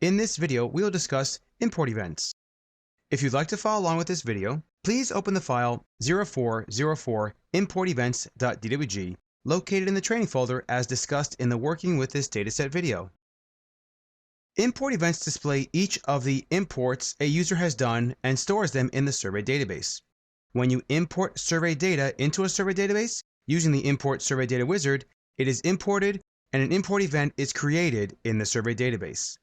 In this video, we will discuss import events. If you'd like to follow along with this video, please open the file 0404 importevents.dwg located in the training folder as discussed in the Working with this Dataset video. Import events display each of the imports a user has done and stores them in the survey database. When you import survey data into a survey database using the Import Survey Data Wizard, it is imported and an import event is created in the survey database.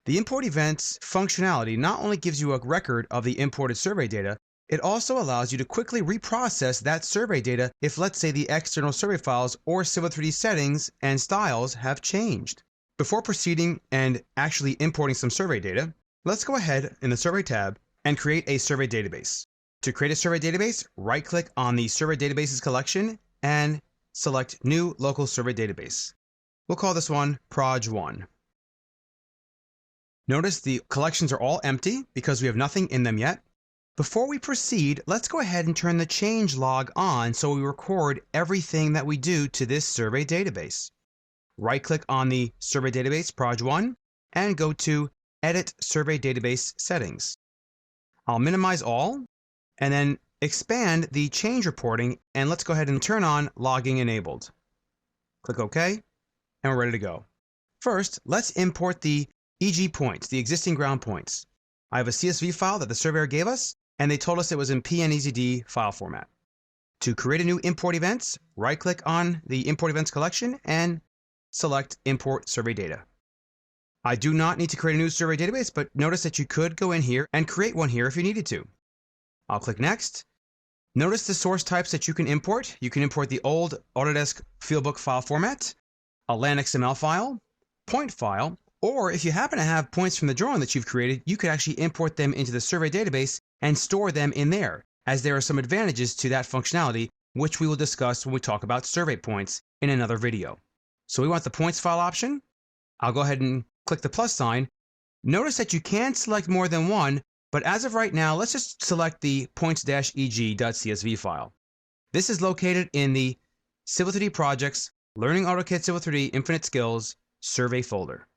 The import events functionality not only gives you a record of the imported survey data, it also allows you to quickly reprocess that survey data if, let's say, the external survey files or Civil3d settings and styles have changed. Before proceeding and actually importing some survey data, let's go ahead in the Survey tab and create a survey database. To create a survey database, right-click on the Survey Databases collection and select New Local Survey Database. We'll call this one Proj1. Notice the collections are all empty because we have nothing in them yet. Before we proceed, let's go ahead and turn the change log on so we record everything that we do to this survey database. Right-click on the Survey Database Proj1 and go to Edit Survey Database Settings. I'll minimize all and then expand the change reporting, and let's go ahead and turn on Logging Enabled. Click OK, and we're ready to go. First, let's import the EG points, the existing ground points. I have a CSV file that the surveyor gave us, and they told us it was in PNEZD file format. To create a new import events, right-click on the import events collection and select Import Survey Data. I do not need to create a new survey database, but notice that you could go in here and create one here if you needed to. I'll click Next. Notice the source types that you can import. You can import the old Autodesk Fieldbook file format, a LAN XML file, point file, or if you happen to have points from the drawing that you've created, you could actually import them into the survey database and store them in there, as there are some advantages to that functionality, which we will discuss when we talk about survey points in another video. So we want the points file option. I'll go ahead and click the plus sign. Notice that you can select more than one, but as of right now, let's just select the points-eg.csv file. This is located in the Civil3d Projects Learning AutoCAD Civil3d Infinite Skills survey folder.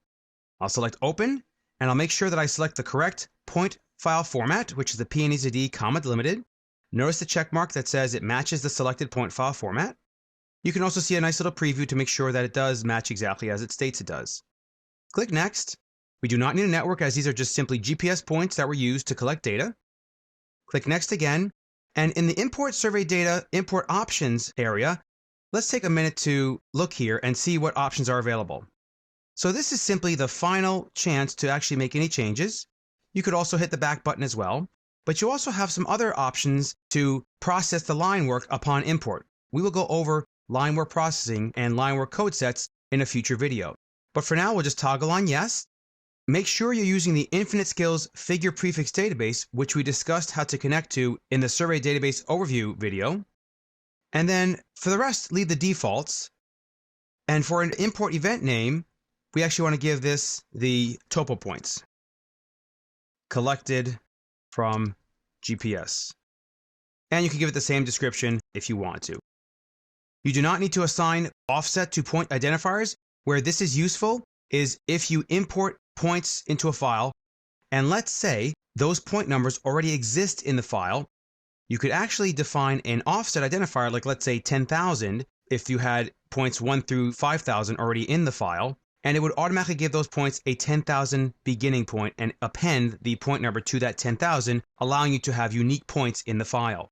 I'll select Open, and I'll make sure that I select the correct point file format, which is the PNEZD comma delimited. Notice the check mark that says it matches the selected point file format. You can also see a nice little preview to make sure that it does match exactly as it states it does. Click Next. We do not need a network, as these are just simply GPS points that were used to collect data. Click Next again, and in the Import Survey Data Import Options area, let's take a minute to look here and see what options are available. So this is simply the final chance to actually make any changes. You could also hit the back button as well, but you also have some other options to process the line work upon import. We will go over line work processing and line work code sets in a future video. But for now, we'll just toggle on Yes. Make sure you're using the Infinite Skills Figure Prefix Database, which we discussed how to connect to in the Survey Database Overview video. And then for the rest, leave the defaults. And for an import event name, we actually want to give this the topo points collected from GPS. And you can give it the same description if you want to. You do not need to assign offset to point identifiers. Where this is useful is if you import points into a file, and let's say those point numbers already exist in the file, you could actually define an offset identifier, like let's say 10,000, if you had points 1 through 5,000 already in the file, and it would automatically give those points a 10,000 beginning point and append the point number to that 10,000, allowing you to have unique points in the file.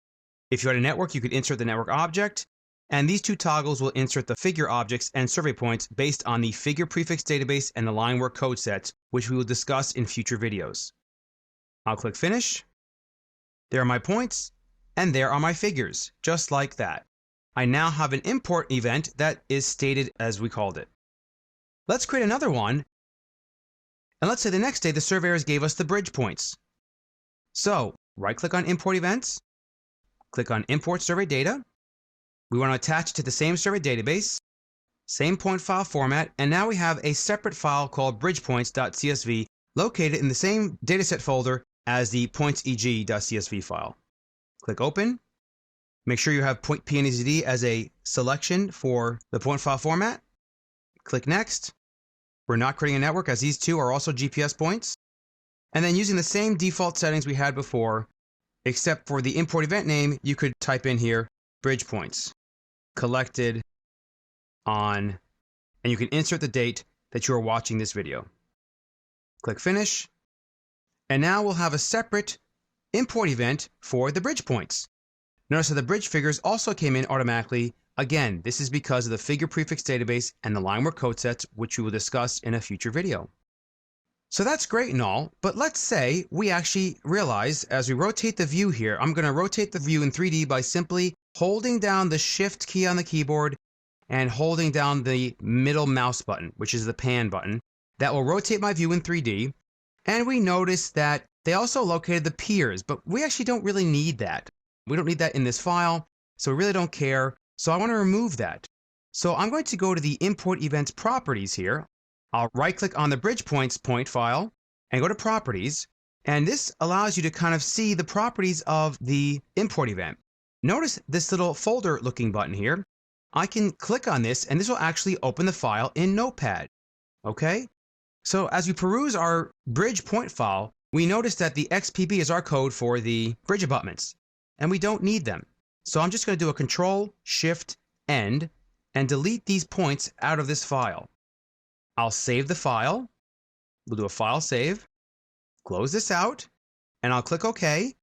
If you had a network, you could insert the network object, and these two toggles will insert the figure objects and survey points based on the figure prefix database and the line work code sets, which we will discuss in future videos. I'll click Finish. There are my points, and there are my figures, just like that. I now have an import event that is stated as we called it. Let's create another one, and let's say the next day the surveyors gave us the bridge points. So, right-click on Import Events, click on Import Survey Data. We want to attach it to the same survey database, same point file format, and now we have a separate file called bridgepoints.csv located in the same dataset folder as the points.eg.csv file. Click Open. Make sure you have .pnezd as a selection for the point file format. Click Next. We're not creating a network as these two are also GPS points. And then using the same default settings we had before, except for the import event name, you could type in here bridge points collected on, and you can insert the date that you are watching this video. Click Finish. And now we'll have a separate import event for the bridge points. Notice that the bridge figures also came in automatically. Again, this is because of the figure prefix database and the line work code sets, which we will discuss in a future video. So that's great and all, but let's say we actually realize as we rotate the view here, I'm going to rotate the view in 3D by simply holding down the Shift key on the keyboard and holding down the middle mouse button, which is the pan button. That will rotate my view in 3D. And we notice that they also located the piers, but we actually don't really need that. We don't need that in this file, so we really don't care. So I want to remove that. So I'm going to go to the Import Events Properties here. I'll right-click on the Bridge Points point file and go to Properties. And this allows you to kind of see the properties of the import event. Notice this little folder-looking button here. I can click on this, and this will actually open the file in Notepad. Okay? So as we peruse our bridge point file, we notice that the XPB is our code for the bridge abutments, and we don't need them. So I'm just going to do a Control-Shift-End and delete these points out of this file. I'll save the file. We'll do a file save, close this out, and I'll click OK.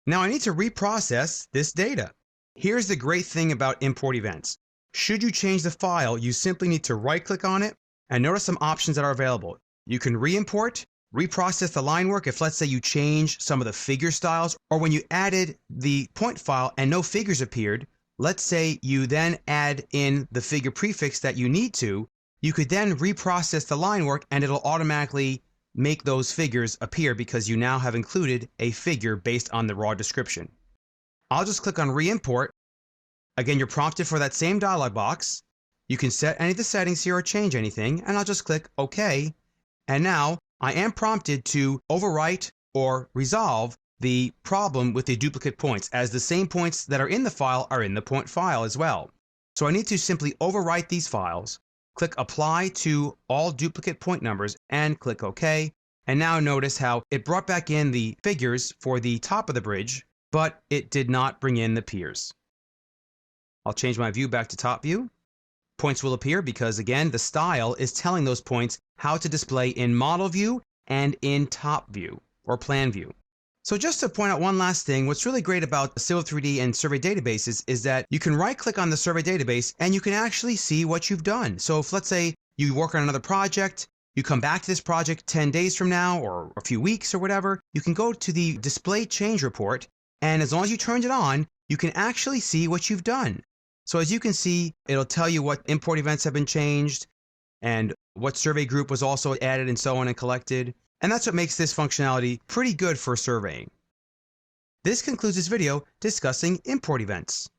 Now I need to reprocess this data. Here's the great thing about import events. Should you change the file, you simply need to right-click on it and notice some options that are available. You can re-import, reprocess the line work if, let's say, you change some of the figure styles, or when you added the point file and no figures appeared, let's say you then add in the figure prefix that you need to, you could then reprocess the line work and it'll automatically make those figures appear because you now have included a figure based on the raw description. I'll just click on re-import. Again, you're prompted for that same dialog box. You can set any of the settings here or change anything, and I'll just click OK. And now I am prompted to overwrite or resolve the problem with the duplicate points, as the same points that are in the file are in the point file as well. So I need to simply overwrite these files, click Apply to all duplicate point numbers, and click OK. And now notice how it brought back in the figures for the top of the bridge, but it did not bring in the piers. I'll change my view back to top view. Points will appear because, again, the style is telling those points how to display in model view and in top view or plan view. So just to point out one last thing, what's really great about Civil3d and survey databases is that you can right-click on the survey database and you can actually see what you've done. So if, let's say, you work on another project, you come back to this project 10 days from now or a few weeks or whatever, you can go to the Display Change Report, and as long as you turned it on, you can actually see what you've done. So as you can see, it'll tell you what import events have been changed and what survey group was also added and so on and collected. And that's what makes this functionality pretty good for surveying. This concludes this video discussing import events.